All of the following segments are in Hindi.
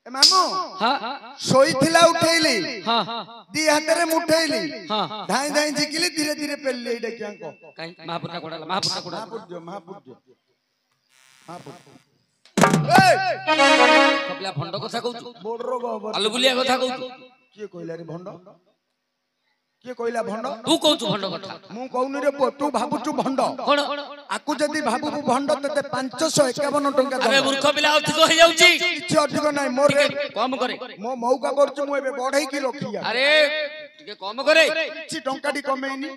मामू शोईथिला उठेली दी हातरे मुठेली धाई धाई जिकिली धीरे धीरे पेलली एडा क्या को महापुटा कोडाला महापुटा महापुट कपला भंड कथा कहू बोडरो गो आलू बुलिया कथा कहू के कहला रे भंड के कहला भंड तू कहू भंड कथा मु कहूनी रे तू भाबुचु भंड कोन आकु जदी भाबु भंड तते 551 टंका अरे मूर्ख पिला अधिक हो जाउची किछ अधिक नै मोर कम करे मो मौका करछु मु एबे बढ़ाई की रखिया अरे टिके कम करे किछ टंका डी कमेइनी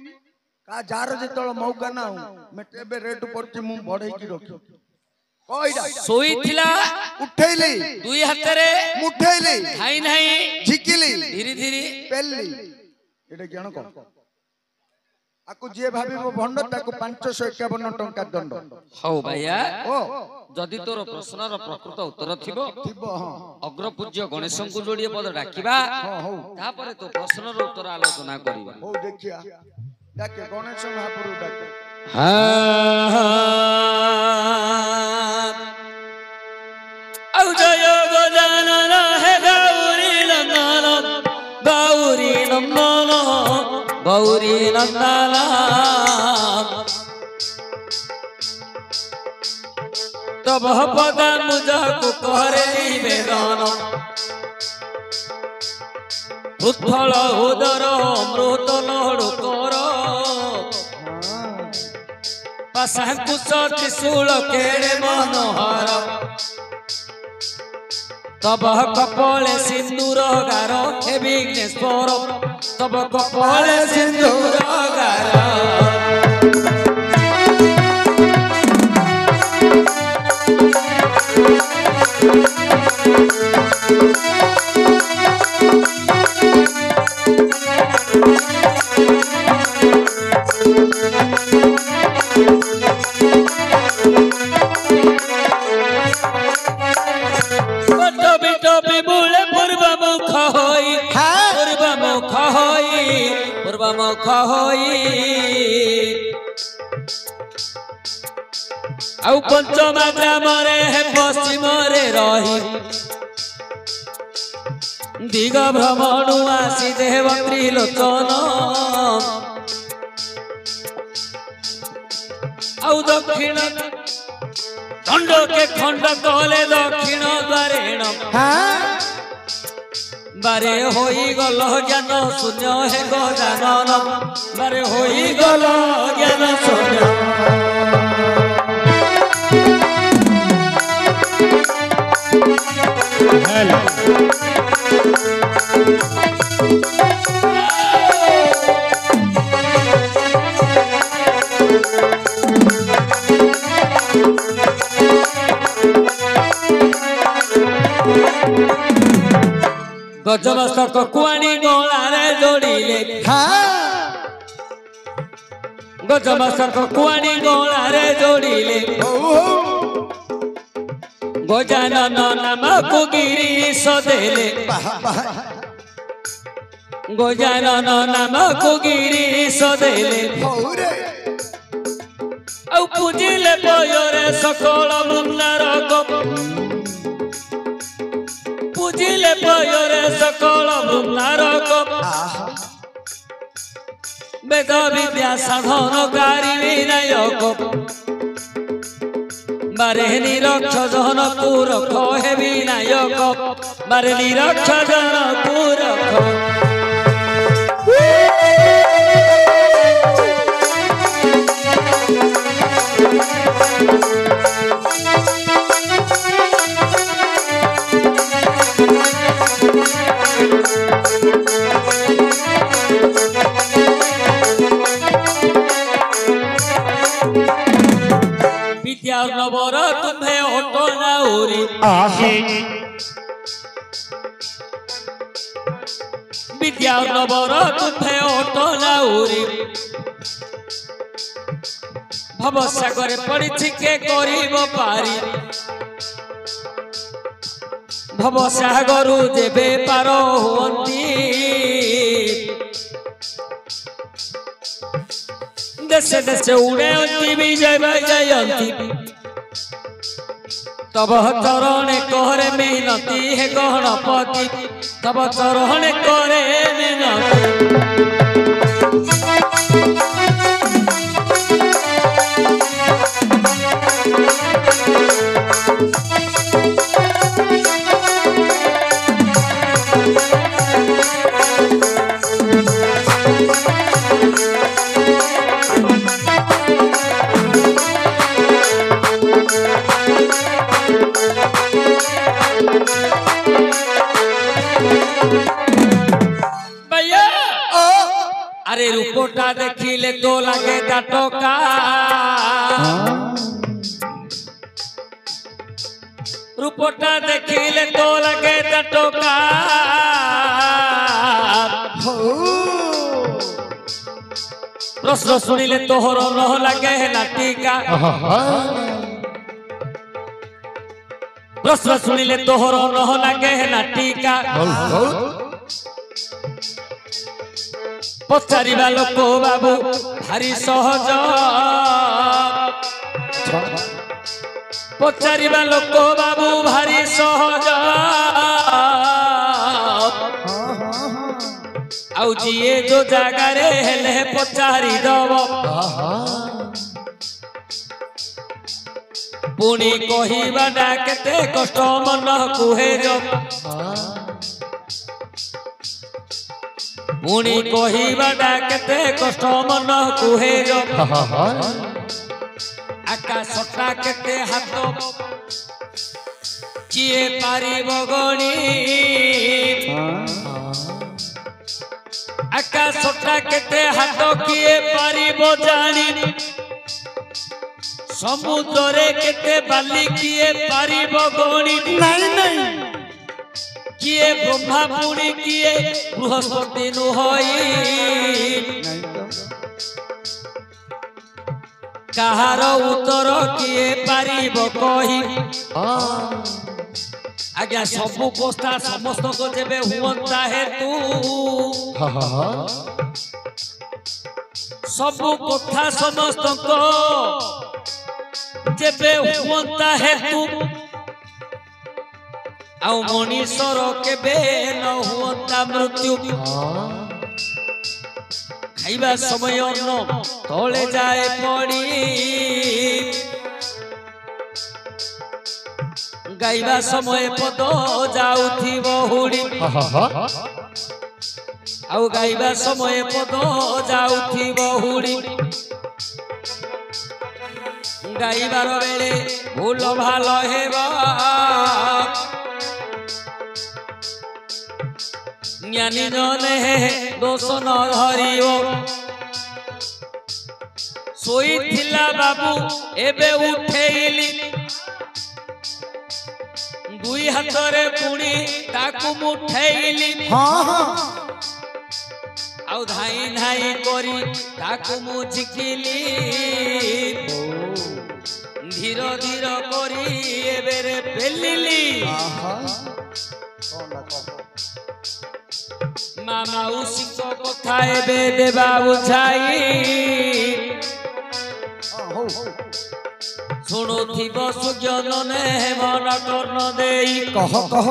का जार जेतळ मौका ना मैं एबे रेट पड़छि मु बढ़ाई की रखियो कइडा सोई थिला उठैली दुई हातरे मुठैली हाई नाही झिकिली धीरे धीरे पेलली एटा ज्ञान को आकु जे भाबिबो भंड ताकु 551 टंका दंड हौ भैया ओ जदि तोर प्रश्नर प्रकृत उत्तर थिबो थिबो हां अग्रपूज्य गणेश को जोड़िए पद डाकिबा हां हो तापरे तो प्रश्नर उत्तर आलोचना करिबा हो देखिया डाके गणेश महाप्रभु डाके औ जय गजानन हे गौरी नंदन गौरी नंदन गौरी नंदन तब पद मुझको करे निवेदन उत्थल उदर अमृत लहड़ कर पाशाकुश त्रिशूल केड़े मनोहर तब कपले सिंदूर गार हे विघ्नेश्वर तब कपले सिंदूर गार मुख होई आउ पंचमा ग्राम रे पश्चिम रे रही दिग भ्रमणु आसी देव त्रिलोचन आउ दक्षिण खंड के खंड कहले दक्षिण द्वारेण बारे होई गल ज्ञान शून्य हे गजानन बारे होई गल ज्ञान शून्य गजमस्तक कुआणी गोला रे जोड़िले गजमस्तक कुआणी गोला रे जोड़िले गजानन नामक गिरीश देले गजानन नामक गिरीश देले औ पूजिले पयरे सकल मुन्नार पूजिले पयरे सकल मुन्नार वेद विद्या साधनकारी विनायक बारे निरक्ष जन पूरख हे विनायक बारे निरक्ष जन पूरख विद्या नवर तुम्हें ओटो नाउरी विद्या नवर तुम्हें ओटो नाउरी भवसागर पड़ी के करिब पारी भवसागर जेबे पार हुअंती देशे देशे उड़े विजय जयंती तब चरण करे मिनती है गणपति तब चरण करे मिनती अरे रूपोटा देखिले तो लगे टोका रूपोटा देखिले तो लगे टोका प्रश्न सुनिले तोहर न लगे नाटिका प्रश्न सुनिले तोहर न लगे नाटिका पचारिबा लोक बाबू भारी सहज पचारिबा लोक बाबू भारी सहज आउ जिए जो जगह रे हेले पचारि दब पुणी कहिबाटा केते कष्ट मन कुहे जब पुणी कहिबाटा केते कष्ट मन कुहे जब आकाशटा केते हाथ किए पारिब गणी आकाशटा केते हाथ किए पारिब जानी समुद्रे केते बाली किए पारिब गणी नहीं नहीं किए ब्रह्मा पुणी किए बृहस्पति नुहई कहार उत्तर किए पारिब कही आज्ञा सबु कोस्ता समस्त को जेबे हुअंता हेतु सबु कथा समस्त को जेबे हुअंता हेतु आउ मनीषर केबे न हुअंता मृत्यु खाइबा समय न तले जाए पड़ी गाइबा समय पद जाउथिबो हुडी आउ गाइबा समय पद जाउथिबो हुडी गाइबार बेले भूल भाल हेबा ज्ञानी जने दोष न धरियो सोई थिला बाबू एबे उठेइली दुई हाथ रे पुणी ताकू मुठेइली आउ धाई धाई करी ताकू मु झिकिली धीर धीर करी एबे रे पेलिली मामा उसिको कथा एबे देबा बुझाई शुणुथिब सुजनने मन कर्ण देई कह कह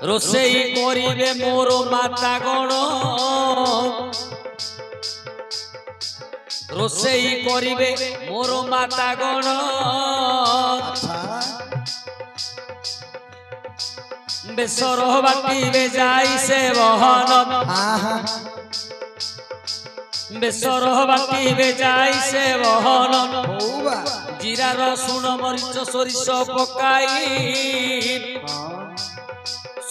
रोसेई करिबे मोर माता गण रोसेई करिबे मोर माता गण बेसर बाटिबे जाई से बहन बेसर बाटिबे जाई से बहन जीरा रसुण मरीच सोरिष पकाई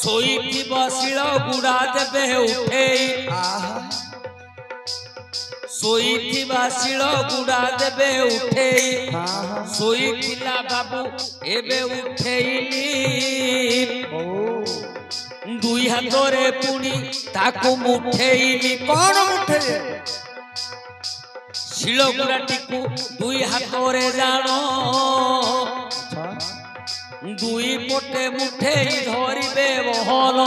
सोईथिब शिल गुड़ा देबे उठेई सोईथिब शिल गुड़ा देबे उठेई सोईथिला बाबू एबे उठेइली दुई हाथ रे पुणी ताकू मुठेइली कौन मुठे शिल गुड़ाटिकू दुई हाथ रे जानो दुई पोटे मुठे धरिबे बहन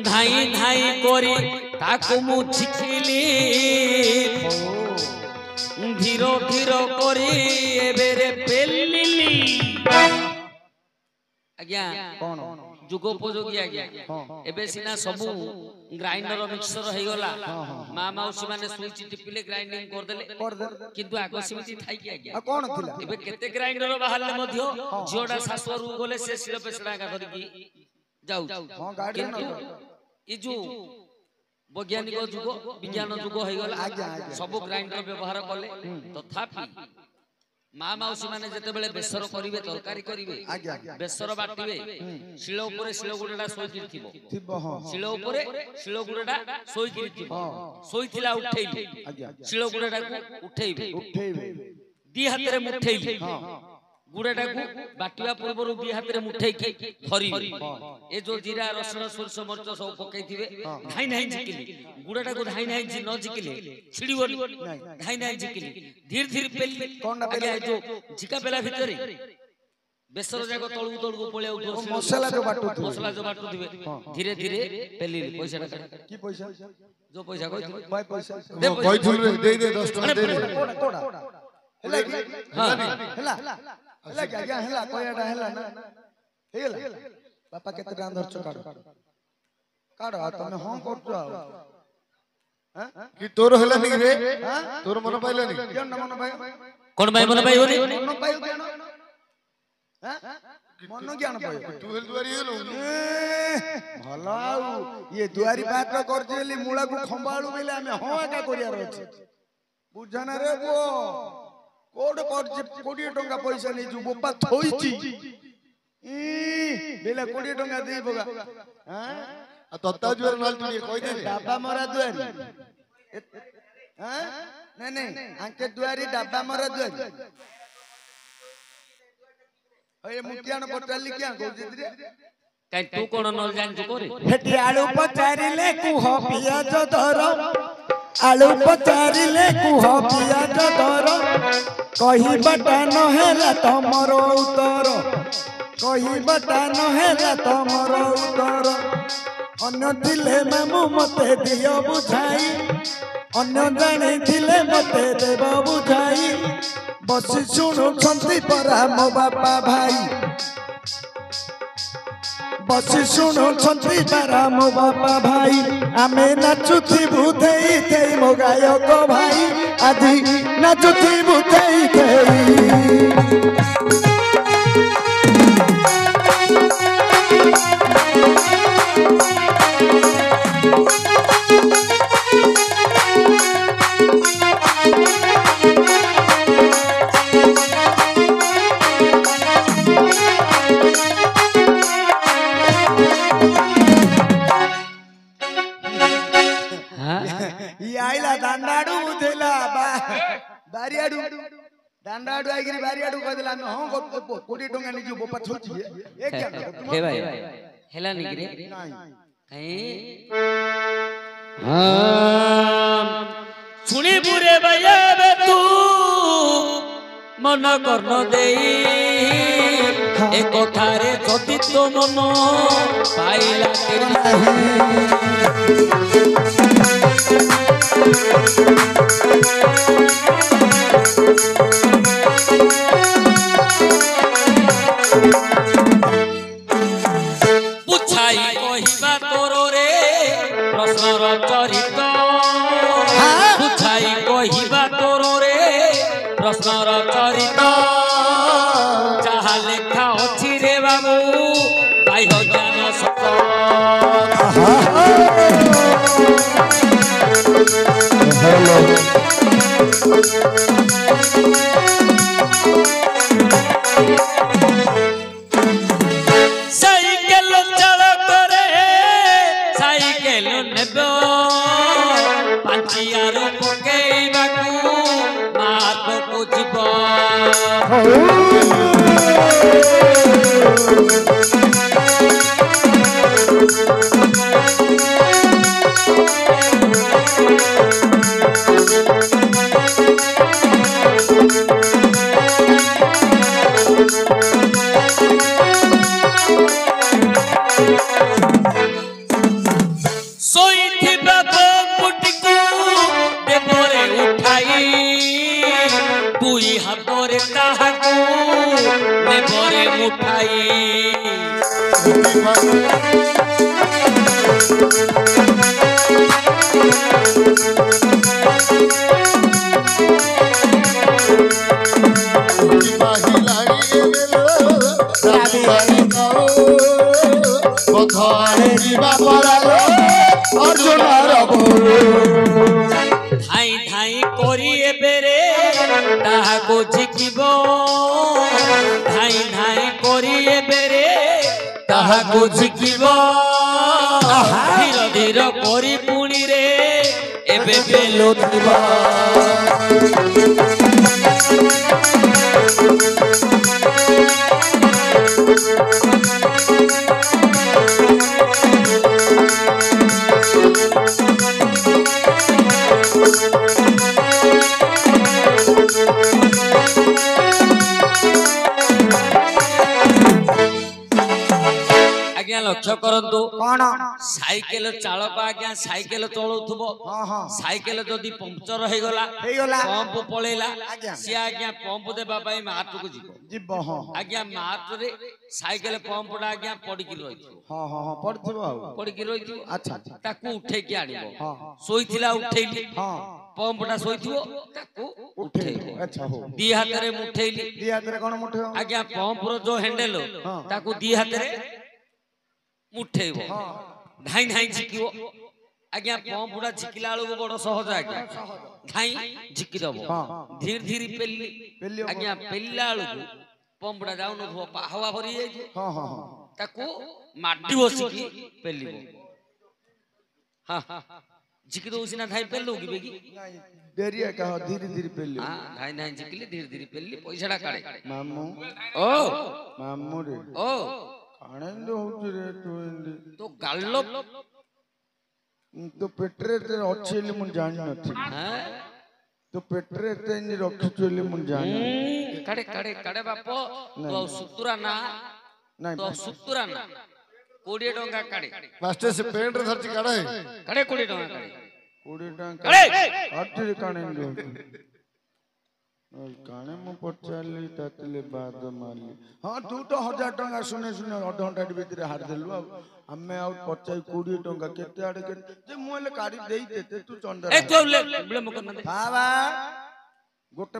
धाई धाई करी ताकू मु झिकिली धीरो धीरो करी एबेरे पेलिली आज्ञा कौन जुगोपयोगी आज्ञा एबे सिना सबु ग्राइंडर मिक्सर हो गला मां मौसी माने स्विच टिपिले ग्राइंडिंग कर देले किंतु आगो सिमिति थाई कि आज्ञा कौन थिला एबे केते ग्राइंडर बाहरले मध्य झियोडा सासुरु गले से सिल पेसडा का धरि की जाऊ हां गाड़ी न ई जो वैज्ञानिक जुग विज्ञान जुग हो गला सब ग्राइंडर व्यवहार कले तथापि मां मौसी माने जते बेले बेसर करिवे तरकारी करिवे बेसर बाटिवे शिलो ऊपर शिलो गुडा सोई किरथिबो शिलो ऊपर शिलो गुडा सोई किरथिबो सोईथिला उठेइली शिलो गुडा उठेइबे दी हातरे मुठेइली गुड़ाटा को बाटिया पूर्व दी हाथ में मुठे धरी ए जो जीरा रसुण सोरस मरच सब पकई थिबे धाई नाही जिकिली गुड़ाटा को धाई नाही न जिकिले छिड़ीबो धाई नाही जिकिली धीरे धीरे पेली आगे जो जिका पेला भितरे बेसर जाको तळु तळु पळे उठो मसाला जो बाटू दिबे धीरे धीरे पेली पैसा की पैसा जो पैसा कोइ भाई पैसा दे पैसा दे 10 टका दे कोड़ा हला की हला हला क्या हला कोयाडा हला ना हेला बापा केते दान धरछ काढ तमे हम करछ हां कि तोर हला नि रे तोर मन पाइला नि केन मन भाई कोन भाई मन पाइयो नि मन पाइयो केन हां मन ज्ञान पाइयो तू हेल दुआरी हेलो भला ये दुआरी बात कर जेली मुळा को खंबाळू बेले हमें होआ का करिया रहछ बुझना रे वो कोड पर 20 टका पैसा नै जु बोपा थोइची बेले 20 टका देई बगा हां तत्ता जुर नाल तू कहि दे डाबा मरा दुआरी हां नहीं आंके दुआरी डाबा मरा दुआरी अरे मुखिया न पटाली क्या कहू रे काई तू कोन न जान तू करे हेटी आलू पचारिले कुह पियाज दर आलू पचारिले कुह पियाज दर कही बटा न हेला तमर उतर कही बटा न हेला तमर उतर अन्य थिले मामू मते दियो बुझाई अन्य जानी थिले मते देव बुझाई बसी शुणु छंती परा मो बापा भाई बसी शुणु छंती परा मो बापा भाई आमे नाचुथी बुधेई थेई मो गायक भाई आदि नाचुथी बुधेई थेई दांडाडू बुझेला बारियाडू दांडाडू आइगिरी बारियाडू कहदेला हम हां 20 टका निजु बोपा छोची ए क्या हे भाई हेला निगिरे नहीं हां सुनी पुरे भैया बे तू मन कर्न देई ए कथारे जति तो मन पाइला पुछाई कहिबा तोर रे प्रश्नर चरित पुछाई कहिबा तोर रे प्रश्नर चरित जहा लेखा अछि रे बाबू बाह्य ज्ञान सत साइकेल चल करे साइकेल नेबो पांचियार पकेइबाकू मात को जीवा ଉଠାଇ ଧାଇଁ ଧାଇଁ କରି ଏବେରେ ତାହାକୁ ଝିକିବ ଧାଇଁ ଧାଇଁ କରି ଏବେରେ ତାହାକୁ ଝିକିବ ଧୀର ଧୀର କରି ପୁଣିରେ ଏବେ ପେଲୁଥିବ ଆଜ୍ଞା ଲକ୍ଷ୍ୟ କରନ୍ତୁ କଣ ସାଇକେଲ ଚାଳକ ଆଜ୍ଞା ସାଇକେଲ ଚଳଉଥିବ ସାଇକେଲ ଯଦି ପମ୍ପଚର ହେଇଗଲା ପମ୍ପ ପଳେଇଲା ସିଏ ଆଜ୍ଞା ପମ୍ପ ଦେବା ପାଇଁ ମାର୍ଟକୁ ଯିବ ଆଜ୍ଞା ମାର୍ଟରେ ସାଇକେଲ ପମ୍ପଟା ଆଜ୍ଞା ପଡିକି ରହିଥିବ ପଡିକି ରହିଥିବ ତାକୁ ଉଠେଇକି ଆଣିବ ଶୋଇଥିଲା ଉଠେଇଲି ପମ୍ପଟା ଶୋଇଥିବ ତାକୁ ଉଠେଇବ ଦି ହାତରେ ମୁଠେଇଲି ଆଜ୍ଞା ପମ୍ପର ଯୋଉ ହ୍ୟାଣ୍ଡେଲ ତାକୁ ଦି ହାତରେ ମୁଠେଇବ ଧାଇଁ ଧାଇଁ ଝିକିବ ଆଜ୍ଞା ପମ୍ପଟା ଝିକିଲା ବେଳକୁ ବଡ ସହଜ ଆଜ୍ଞା ଧାଇଁ ଝିକି ଦବ ଧୀରେ ଧୀରେ ପେଲି ଆଜ୍ଞା ପେଲିଲା ବେଳକୁ ପମ୍ପଟା ଯାଉନଥିବ ହାୱା ଭରି ଯାଇଥିବ ତାକୁ ମାଟି ବସିକି ପେଲିବ ଝିକି ଦଉ ସିନା ଧାଇଁ ପେଲି ଦଉ କି ବେଗି ଧୀରେ ଧୀରେ ପେଲି ଧାଇଁ ଧାଇଁ ଝିକିଲି ଧୀରେ ଧୀରେ ପେଲିଲି ପଇସାଟା କାଢେ ମାମୁ ଓ ମାମୁ ରେ ଓ ଆଣନ୍ଦ ହଉଛି ରେ ତୁ ଏନ୍ତି ତ ଗାଲ ତୋ ପେଟରେ ଅଛି ବୋଲି ମୁଁ ଜାଣିନଥିଲି ତୋ ପେଟରେ ଏତେ ଏମିତି ରଖିଛୁ ବୋଲି ମୁଁ ଜାଣିନି କାଡେ କାଡେ କାଡେ ବାପ ତ ସୁତୁରା ନା ତ ସୁତୁରା ନା 20 ଟଙ୍କା କାଡେ ମାଷ୍ଟର ସେ ପେଣ୍ଟ ରେ ଧରିଛି କାଢେ କାଡେ 20 ଟଙ୍କା କାଡେ 20 ଟଙ୍କା କାଡେ ଅଟିରେ କାଣେ କାଣେ ମୁଁ ପଚାରିଲି ତାତିଲେ ବାଦ ମାରିଲି ତୁ ତ 1000 ଟଙ୍କା ଶୁନେ ଶୁନେ ଅଧଘଣ୍ଟା ଭିତରେ ହାରିଦେଲୁ ଆଉ ଆମେ ଆଉ ପଚାରି 20 ଟଙ୍କା କେତେ ଆଡେ ଯେ ମୁଁ ହେଲେ କାଢି ଦେଇତେ ତୁ ଚନ୍ଦା ଗୋଟେ